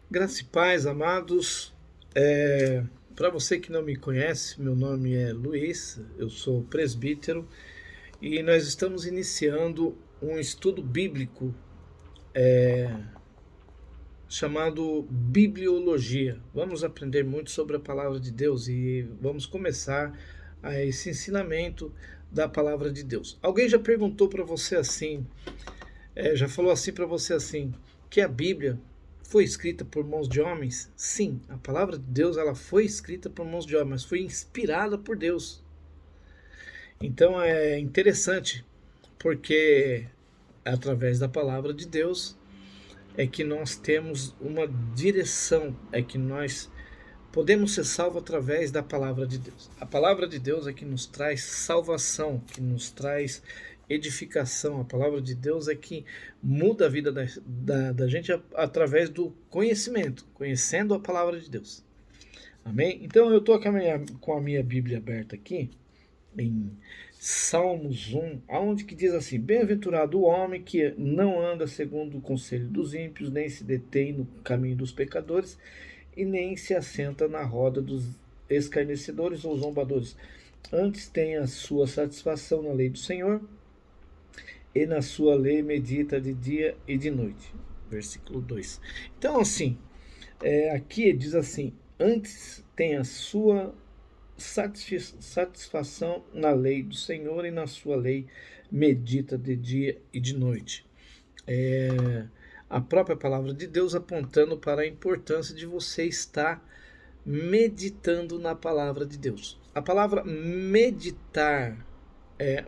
Graça e paz, amados. Para você que não me conhece, meu nome é Luiz, eu sou presbítero e nós estamos iniciando um estudo bíblico chamado Bibliologia. Vamos aprender muito sobre a palavra de Deus e vamos começar a esse ensinamento da palavra de Deus. Alguém já perguntou para você assim, já falou assim para você assim, que a Bíblia foi escrita por mãos de homens? Sim, a palavra de Deus ela foi escrita por mãos de homens, mas foi inspirada por Deus. Então é interessante, porque através da palavra de Deus é que nós temos uma direção, é que nós podemos ser salvos através da palavra de Deus. A palavra de Deus é que nos traz salvação, que nos traz edificação. A palavra de Deus é que muda a vida da gente através do conhecimento, conhecendo a palavra de Deus. Amém? Então eu estou com a minha Bíblia aberta aqui, em Salmos 1, aonde que diz assim: Bem-aventurado o homem que não anda segundo o conselho dos ímpios, nem se detém no caminho dos pecadores, e nem se assenta na roda dos escarnecedores ou zombadores. Antes tem a sua satisfação na lei do Senhor, e na sua lei medita de dia e de noite. Versículo 2. Então, assim, aqui diz assim: antes tem a sua satisfação na lei do Senhor, e na sua lei medita de dia e de noite. A própria palavra de Deus apontando para a importância de você estar meditando na palavra de Deus. A palavra meditar,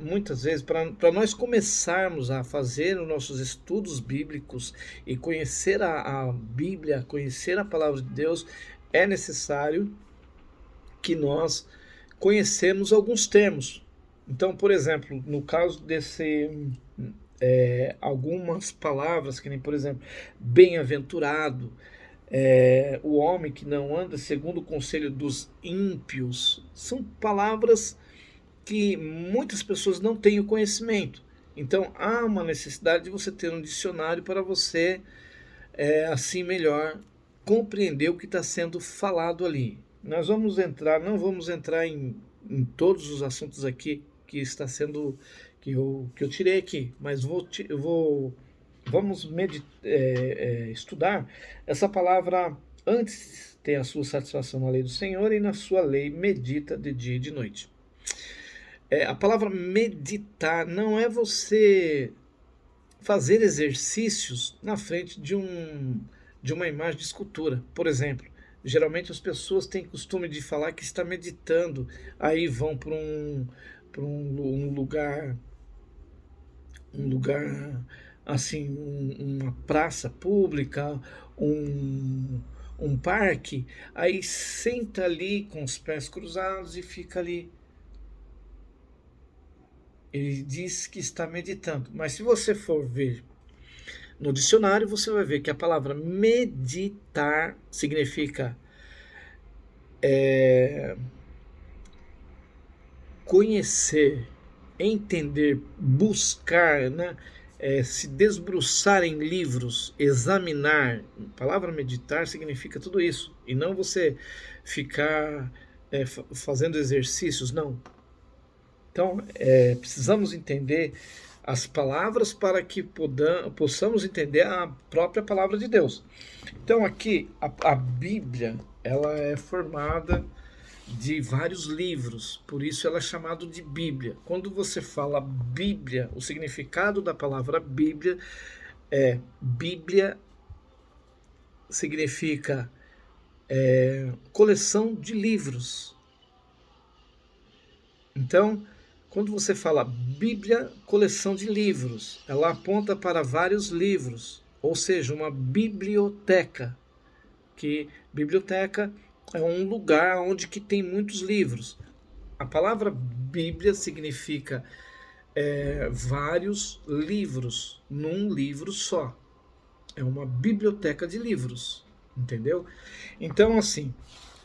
muitas vezes, para nós começarmos a fazer os nossos estudos bíblicos e conhecer a Bíblia, conhecer a palavra de Deus, é necessário que nós conhecemos alguns termos. Então, por exemplo, no caso desse algumas palavras, que nem, por exemplo, bem-aventurado, o homem que não anda segundo o conselho dos ímpios, são palavras que muitas pessoas não têm o conhecimento. Então, há uma necessidade de você ter um dicionário para você, assim, melhor compreender o que está sendo falado ali. Nós vamos entrar, não vamos entrar em todos os assuntos aqui que está sendo que eu tirei aqui, mas vamos estudar essa palavra. Antes tem a sua satisfação na lei do Senhor, e na sua lei medita de dia e de noite. A palavra meditar não é você fazer exercícios na frente de uma imagem de escultura, por exemplo. Geralmente as pessoas têm costume de falar que está meditando, aí vão para um lugar assim, uma praça pública, um parque, aí senta ali com os pés cruzados e fica ali. Ele diz que está meditando, mas se você for ver no dicionário, você vai ver que a palavra meditar significa conhecer, entender, buscar, né? Se debruçar em livros, examinar. A palavra meditar significa tudo isso. E não você ficar fazendo exercícios, não. Então, precisamos entender as palavras para que possamos entender a própria palavra de Deus. Então, aqui, a Bíblia, ela é formada de vários livros, por isso ela é chamada de Bíblia. Quando você fala Bíblia, o significado da palavra Bíblia Bíblia significa coleção de livros. Então, quando você fala Bíblia, coleção de livros, ela aponta para vários livros, ou seja, uma biblioteca. Que biblioteca é um lugar onde que tem muitos livros. A palavra Bíblia significa vários livros num livro só. É uma biblioteca de livros, entendeu? Então, assim,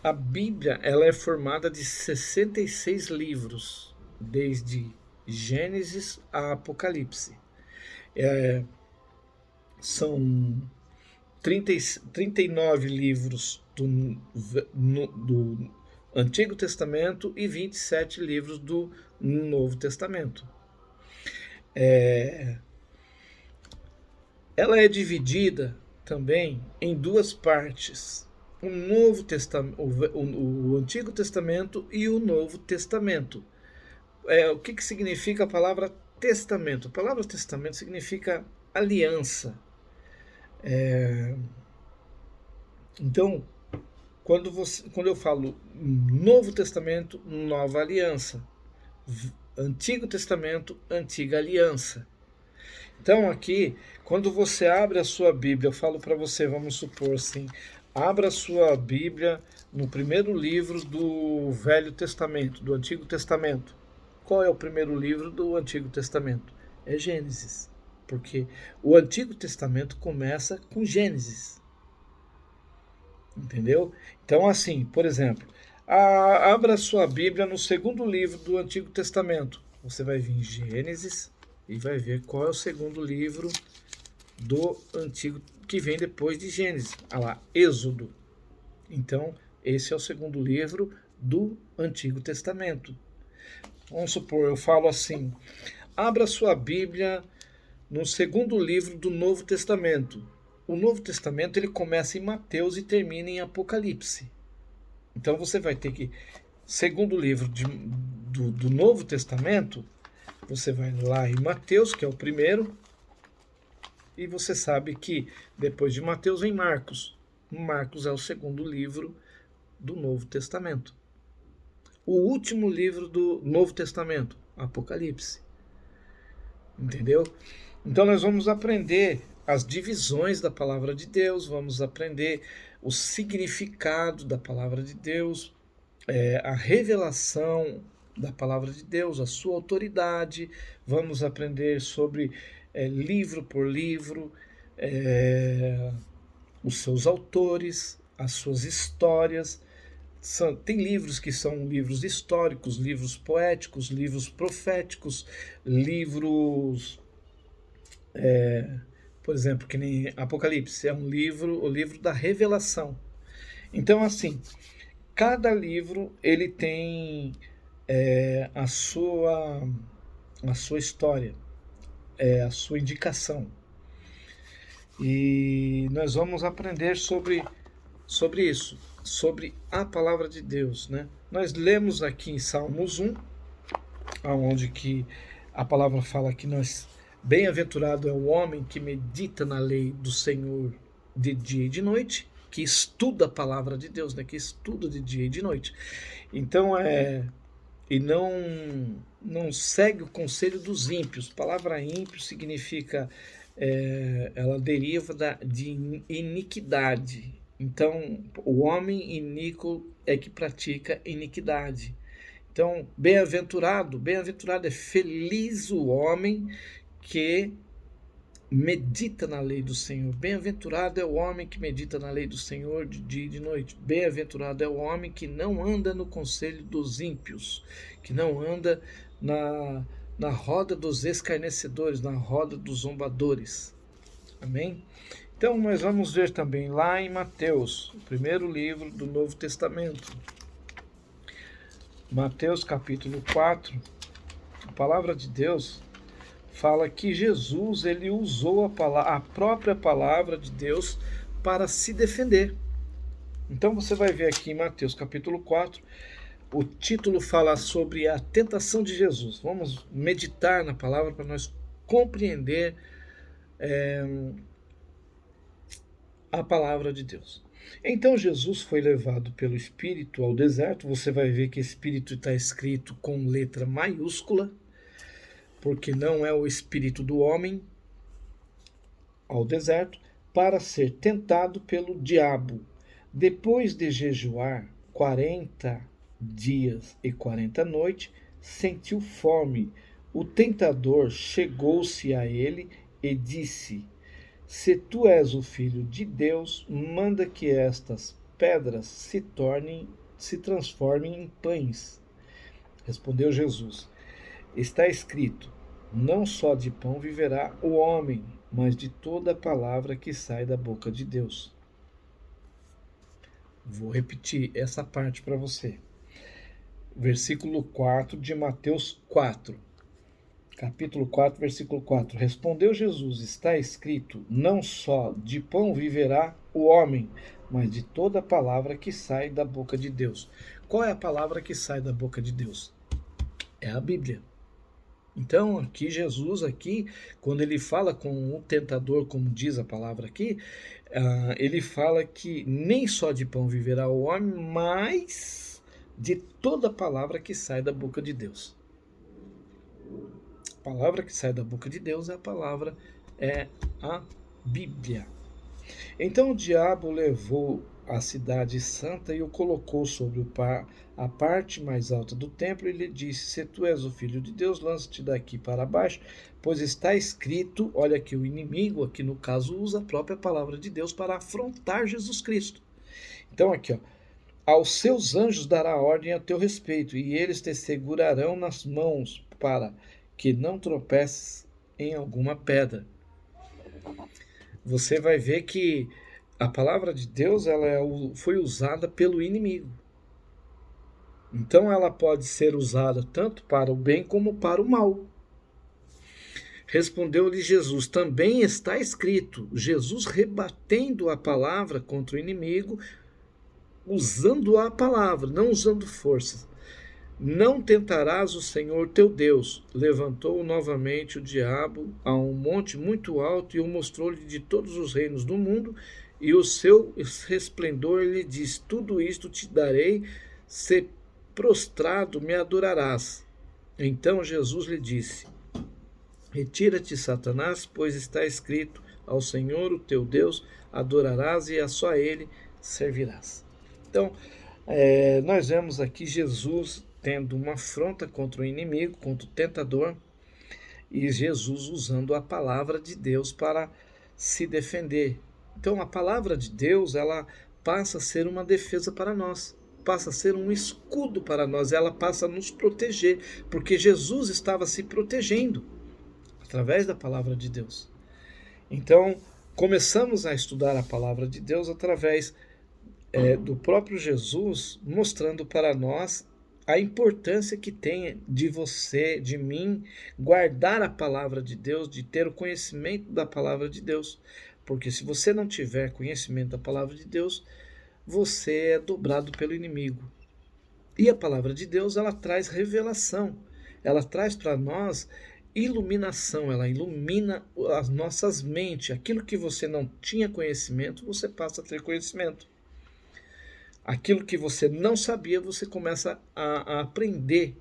a Bíblia ela é formada de 66 livros, desde Gênesis a Apocalipse. São 39 livros do Antigo Testamento e 27 livros do Novo Testamento. Ela é dividida também em duas partes: o Novo Testamento, o Antigo Testamento e o Novo Testamento. O que significa a palavra testamento? A palavra testamento significa aliança. Então, quando eu falo Novo Testamento, nova aliança. Antigo Testamento, antiga aliança. Então aqui, quando você abre a sua Bíblia, eu falo para você, vamos supor assim, abra a sua Bíblia no primeiro livro do Velho Testamento, do Antigo Testamento. Qual é o primeiro livro do Antigo Testamento? É Gênesis, porque o Antigo Testamento começa com Gênesis. Entendeu? Então assim, por exemplo, abra a sua Bíblia no segundo livro do Antigo Testamento. Você vai vir em Gênesis e vai ver qual é o segundo livro do Antigo, que vem depois de Gênesis. Olha lá, Êxodo. Então, esse é o segundo livro do Antigo Testamento. Vamos supor, eu falo assim, abra sua Bíblia no segundo livro do Novo Testamento. O Novo Testamento ele começa em Mateus e termina em Apocalipse. Então você vai ter que, segundo livro do Novo Testamento, você vai lá em Mateus, que é o primeiro, e você sabe que depois de Mateus vem Marcos. Marcos é o segundo livro do Novo Testamento. O último livro do Novo Testamento, Apocalipse. Entendeu? Então nós vamos aprender as divisões da palavra de Deus, vamos aprender o significado da palavra de Deus, a revelação da palavra de Deus, a sua autoridade, vamos aprender sobre livro por livro, os seus autores, as suas histórias. Tem livros que são livros históricos, livros poéticos, livros proféticos, livros, por exemplo, que nem Apocalipse, é um livro, o livro da revelação. Então, assim, cada livro ele tem a sua história, a sua indicação. E nós vamos aprender sobre isso, sobre a palavra de Deus, né? Nós lemos aqui em Salmos 1, onde que a palavra fala que bem-aventurado é o homem que medita na lei do Senhor de dia e de noite, que estuda a palavra de Deus, né? Que estuda de dia e de noite. Então, e não segue o conselho dos ímpios. A palavra ímpio significa, ela deriva de iniquidade. Então, o homem iníquo é que pratica iniquidade. Então, bem-aventurado é feliz o homem que medita na lei do Senhor. Bem-aventurado é o homem que medita na lei do Senhor de dia e de noite. Bem-aventurado é o homem que não anda no conselho dos ímpios, que não anda na roda dos escarnecedores, na roda dos zombadores. Amém? Então, nós vamos ver também lá em Mateus, o primeiro livro do Novo Testamento. Mateus capítulo 4, a palavra de Deus fala que Jesus ele usou a própria palavra de Deus para se defender. Então você vai ver aqui em Mateus capítulo 4, o título fala sobre a tentação de Jesus. Vamos meditar na palavra para nós compreender a palavra de Deus. Então Jesus foi levado pelo Espírito ao deserto. Você vai ver que Espírito está escrito com letra maiúscula, porque não é o espírito do homem, ao deserto, para ser tentado pelo diabo. Depois de jejuar 40 dias e 40 noites, sentiu fome. O tentador chegou-se a ele e disse: Se tu és o Filho de Deus, manda que estas pedras se transformem em pães. Respondeu Jesus: Está escrito: Não só de pão viverá o homem, mas de toda palavra que sai da boca de Deus. Vou repetir essa parte para você. Versículo 4 de Mateus 4. Capítulo 4, versículo 4. Respondeu Jesus: está escrito, não só de pão viverá o homem, mas de toda palavra que sai da boca de Deus. Qual é a palavra que sai da boca de Deus? É a Bíblia. Então, aqui Jesus, quando ele fala com o tentador, como diz a palavra aqui, ele fala que nem só de pão viverá o homem, mas de toda palavra que sai da boca de Deus. A palavra que sai da boca de Deus é a Bíblia. Então o diabo levou a cidade santa e o colocou sobre a parte mais alta do templo e lhe disse: se tu és o filho de Deus, lança-te daqui para baixo, pois está escrito. Olha aqui, o inimigo, aqui no caso, usa a própria palavra de Deus para afrontar Jesus Cristo. Então aqui, aos seus anjos dará ordem a teu respeito, e eles te segurarão nas mãos para que não tropeces em alguma pedra. Você vai ver que a palavra de Deus foi usada pelo inimigo. Então ela pode ser usada tanto para o bem como para o mal. Respondeu-lhe Jesus: também está escrito. Jesus rebatendo a palavra contra o inimigo, usando a palavra, não usando força. Não tentarás o Senhor teu Deus. Levantou novamente o diabo a um monte muito alto e o mostrou-lhe de todos os reinos do mundo e o seu resplendor. Lhe diz: tudo isto te darei, se prostrado me adorarás. Então Jesus lhe disse: retira-te, Satanás, pois está escrito: ao Senhor o teu Deus adorarás e a só ele servirás. Então, nós vemos aqui Jesus tendo uma afronta contra o inimigo, contra o tentador, e Jesus usando a palavra de Deus para se defender. Então a palavra de Deus, ela passa a ser uma defesa para nós, passa a ser um escudo para nós, ela passa a nos proteger, porque Jesus estava se protegendo através da palavra de Deus. Então, começamos a estudar a palavra de Deus através do próprio Jesus, mostrando para nós a importância que tem de você, de mim, guardar a palavra de Deus, de ter o conhecimento da palavra de Deus. Porque se você não tiver conhecimento da palavra de Deus, você é dobrado pelo inimigo. E a palavra de Deus, ela traz revelação, ela traz para nós iluminação, ela ilumina as nossas mentes. Aquilo que você não tinha conhecimento, você passa a ter conhecimento. Aquilo que você não sabia, você começa a aprender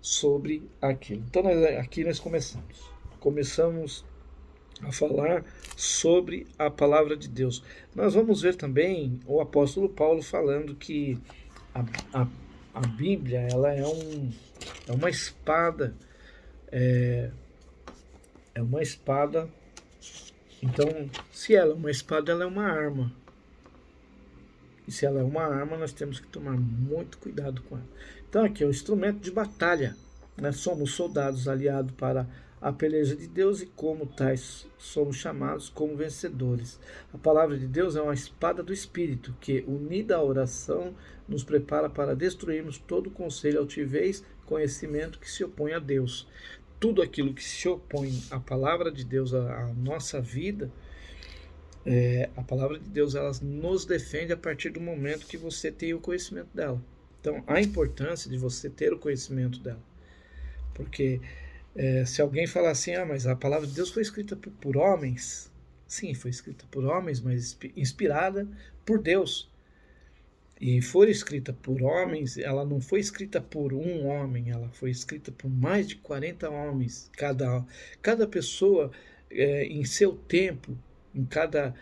sobre aquilo. Então, aqui nós começamos a falar sobre a palavra de Deus. Nós vamos ver também o apóstolo Paulo falando que a Bíblia, ela é uma espada, é uma espada. Então, se ela é uma espada, ela é uma arma. E se ela é uma arma, nós temos que tomar muito cuidado com ela. Então aqui é o instrumento de batalha. Nós somos soldados aliados para a peleja de Deus e como tais somos chamados como vencedores. A palavra de Deus é uma espada do Espírito que, unida à oração, nos prepara para destruirmos todo conselho, altivez, conhecimento que se opõe a Deus. Tudo aquilo que se opõe à palavra de Deus, à nossa vida, a palavra de Deus, ela nos defende a partir do momento que você tem o conhecimento dela. Então, a importância de você ter o conhecimento dela. Porque se alguém falar assim, mas a palavra de Deus foi escrita por homens. Sim, foi escrita por homens, mas inspirada por Deus. E for escrita por homens, ela não foi escrita por um homem, ela foi escrita por mais de 40 homens. Cada pessoa, em seu tempo, em cada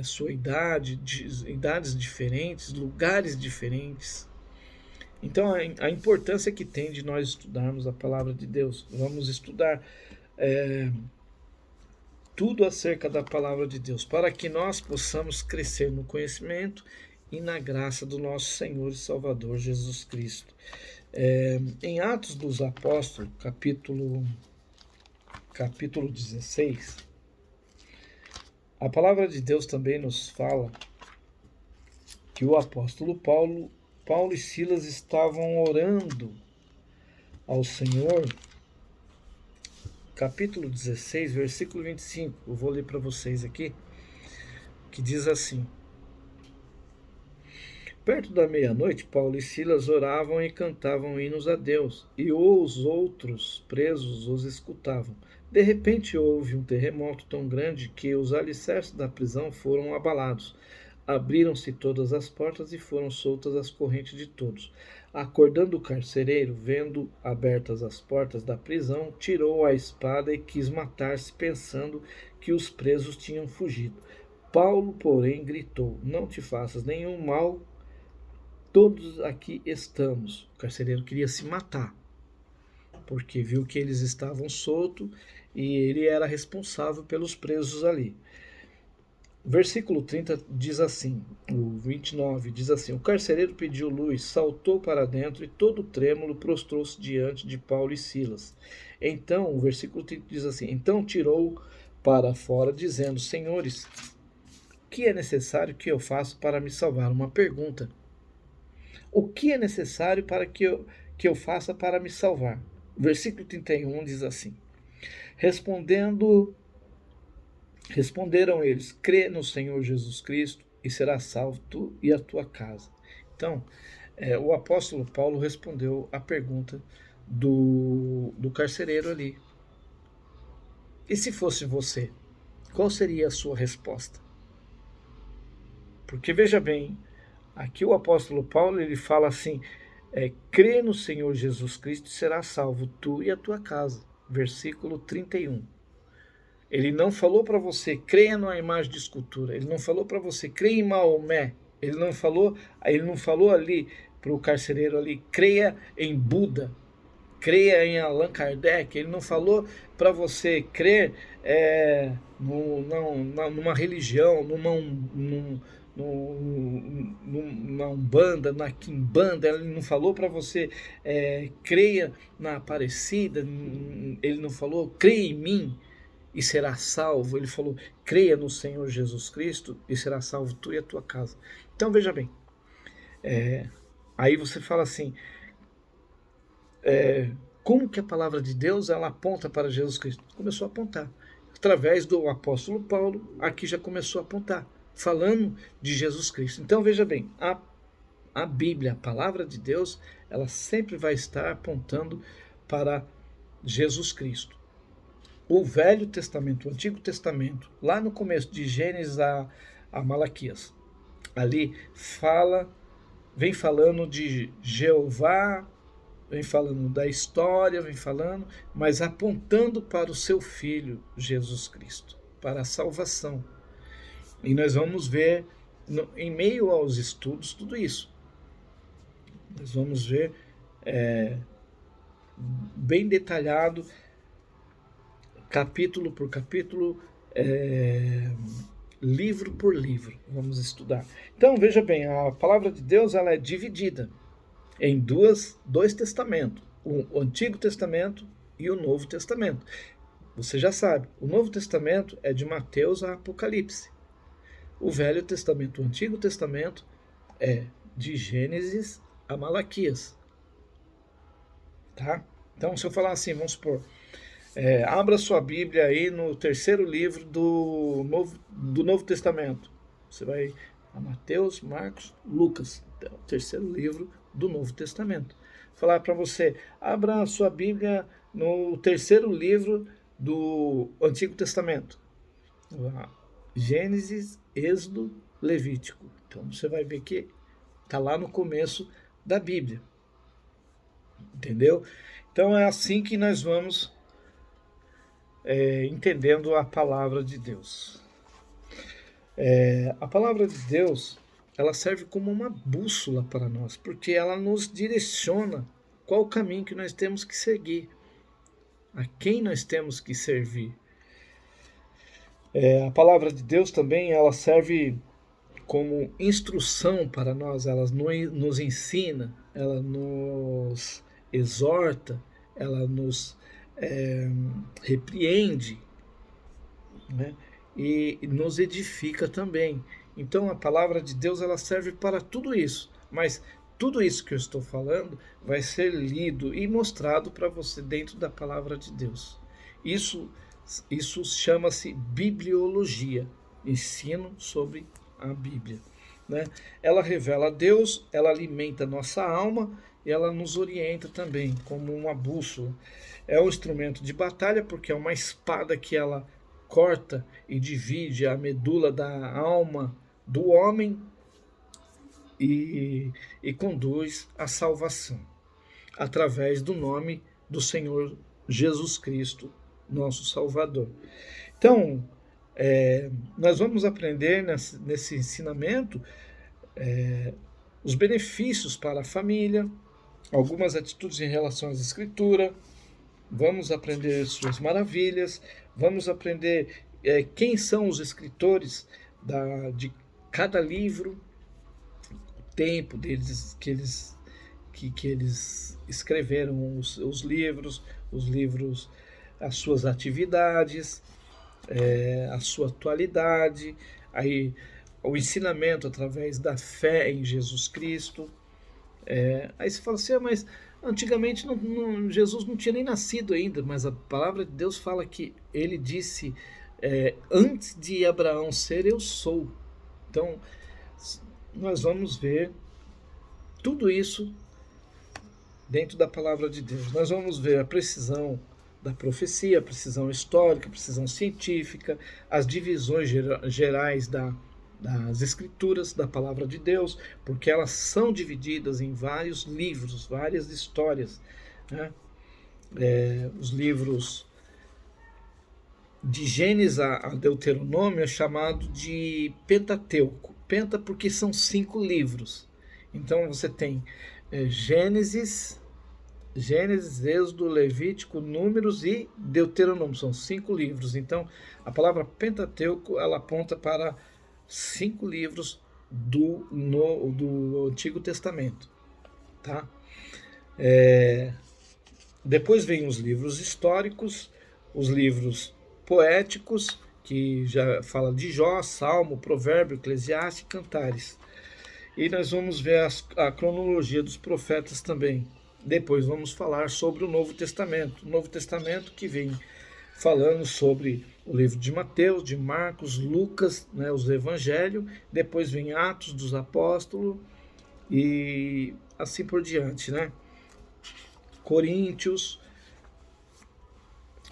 sua idade, idades diferentes, lugares diferentes. Então, a importância que tem de nós estudarmos a palavra de Deus. Vamos estudar tudo acerca da palavra de Deus, para que nós possamos crescer no conhecimento e na graça do nosso Senhor e Salvador Jesus Cristo. Em Atos dos Apóstolos, capítulo 16, A palavra de Deus também nos fala que o apóstolo Paulo e Silas estavam orando ao Senhor, capítulo 16, versículo 25. Eu vou ler para vocês aqui, que diz assim: perto da meia-noite, Paulo e Silas oravam e cantavam hinos a Deus, e os outros presos os escutavam. De repente houve um terremoto tão grande que os alicerces da prisão foram abalados. Abriram-se todas as portas e foram soltas as correntes de todos. Acordando o carcereiro, vendo abertas as portas da prisão, tirou a espada e quis matar-se, pensando que os presos tinham fugido. Paulo, porém, gritou: não te faças nenhum mal, todos aqui estamos. O carcereiro queria se matar, porque viu que eles estavam soltos e ele era responsável pelos presos ali. O versículo 30 diz assim, o 29 diz assim: o carcereiro pediu luz, saltou para dentro e todo trêmulo prostrou-se diante de Paulo e Silas. Então, o versículo 30 diz assim: então tirou para fora, dizendo: senhores, o que é necessário que eu faça para me salvar? Uma pergunta. O que é necessário para que eu faça para me salvar? O versículo 31 diz assim: responderam eles: crê no Senhor Jesus Cristo e serás salvo tu e a tua casa. Então, o apóstolo Paulo respondeu a pergunta do carcereiro ali. E se fosse você, qual seria a sua resposta? Porque veja bem, aqui o apóstolo Paulo ele fala assim: crê no Senhor Jesus Cristo e serás salvo tu e a tua casa. Versículo 31. Ele não falou para você, creia numa imagem de escultura. Ele não falou para você, creia em Maomé. Ele não falou ali para o carcereiro ali, creia em Buda, creia em Allan Kardec. Ele não falou para você crer numa religião, numa Umbanda, na Quimbanda. Ele não falou para você creia na Aparecida. Ele não falou creia em mim e será salvo. Ele falou: creia no Senhor Jesus Cristo e será salvo tu e a tua casa. Então veja bem, aí você fala assim, como que a palavra de Deus ela aponta para Jesus Cristo? Começou a apontar. Através do apóstolo Paulo, aqui já começou a apontar, falando de Jesus Cristo. Então veja bem, a Bíblia, a palavra de Deus, ela sempre vai estar apontando para Jesus Cristo. O Velho Testamento, o Antigo Testamento, lá no começo de Gênesis a Malaquias, ali vem falando de Jeová, vem falando da história, vem falando, mas apontando para o seu Filho, Jesus Cristo, para a salvação. E nós vamos ver, em meio aos estudos, tudo isso. Nós vamos ver bem detalhado, capítulo por capítulo, livro por livro, vamos estudar. Então, veja bem, a palavra de Deus ela é dividida em dois testamentos, o Antigo Testamento e o Novo Testamento. Você já sabe, o Novo Testamento é de Mateus a Apocalipse. O Velho Testamento, o Antigo Testamento, é de Gênesis a Malaquias. Tá? Então, se eu falar assim, vamos supor, abra sua Bíblia aí no terceiro livro do Novo Testamento. Você vai a Mateus, Marcos, Lucas, o terceiro livro do Novo Testamento. Vou falar para você, abra a sua Bíblia no terceiro livro do Antigo Testamento. Gênesis, Êxodo, Levítico. Então você vai ver que está lá no começo da Bíblia. Entendeu? Então é assim que nós vamos entendendo a palavra de Deus. A palavra de Deus ela serve como uma bússola para nós, porque ela nos direciona qual o caminho que nós temos que seguir, a quem nós temos que servir. A palavra de Deus também ela serve como instrução para nós, ela nos ensina, ela nos exorta, ela nos repreende, né? e nos edifica também. Então a palavra de Deus ela serve para tudo isso, mas tudo isso que eu estou falando vai ser lido e mostrado para você dentro da palavra de Deus. Isso, isso chama-se bibliologia, ensino sobre a Bíblia. Né? Ela revela a Deus, ela alimenta nossa alma e ela nos orienta também como uma bússola. É um instrumento de batalha porque é uma espada que ela corta e divide a medula da alma do homem e conduz à salvação através do nome do Senhor Jesus Cristo, nosso Salvador. Então, nós vamos aprender nesse ensinamento os benefícios para a família, algumas atitudes em relação às Escrituras, vamos aprender suas maravilhas, vamos aprender quem são os escritores de cada livro, o tempo deles que eles escreveram os livros, as suas atividades, a sua atualidade, aí o ensinamento através da fé em Jesus Cristo. Aí você fala assim, mas antigamente Jesus não tinha nem nascido ainda, mas a palavra de Deus fala que ele disse, antes de Abraão ser, eu sou. Então, nós vamos ver tudo isso dentro da palavra de Deus. Nós vamos ver a precisão da profecia, a precisão histórica, a precisão científica, as divisões gerais das escrituras, da palavra de Deus, porque elas são divididas em vários livros, várias histórias. Né? Os livros de Gênesis a Deuteronômio é chamado de Pentateuco. Penta porque são 5 livros. Então você tem Gênesis, Êxodo, Levítico, Números e Deuteronômio. São 5 livros. Então a palavra Pentateuco ela aponta para 5 livros do Antigo Testamento. Tá? Depois vem os livros históricos, os livros poéticos, que já fala de Jó, Salmo, Provérbio, Eclesiastes e Cantares. E nós vamos ver a cronologia dos profetas também. Depois vamos falar sobre o Novo Testamento. O Novo Testamento que vem falando sobre o livro de Mateus, de Marcos, Lucas, né, os Evangelhos. Depois vem Atos dos Apóstolos e assim por diante, né? Coríntios.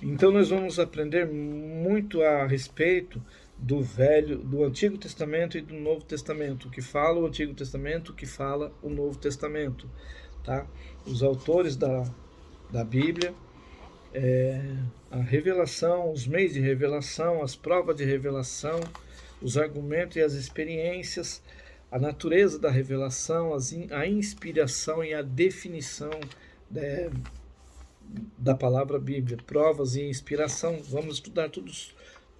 Então nós vamos aprender muito a respeito do Antigo Testamento e do Novo Testamento, o que fala o Antigo Testamento, o que fala o Novo Testamento, tá? Os autores da Bíblia, a revelação, os meios de revelação, as provas de revelação, os argumentos e as experiências, a natureza da revelação, a inspiração e a definição da palavra Bíblia, provas e inspiração. Vamos estudar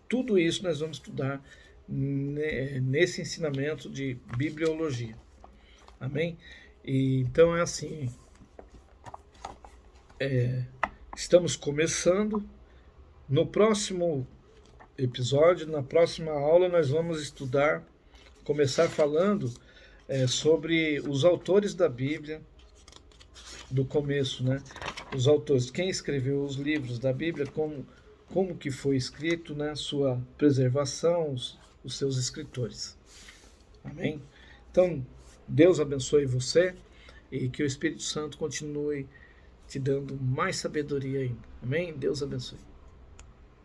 tudo isso, nós vamos estudar nesse ensinamento de bibliologia. Amém? E, então é assim, estamos começando. No próximo episódio, na próxima aula, nós vamos começar falando sobre os autores da Bíblia, do começo, né? Os autores, quem escreveu os livros da Bíblia, como que foi escrito, né? Sua preservação, os seus escritores. Amém? Então, Deus abençoe você e que o Espírito Santo continue te dando mais sabedoria ainda. Amém? Deus abençoe.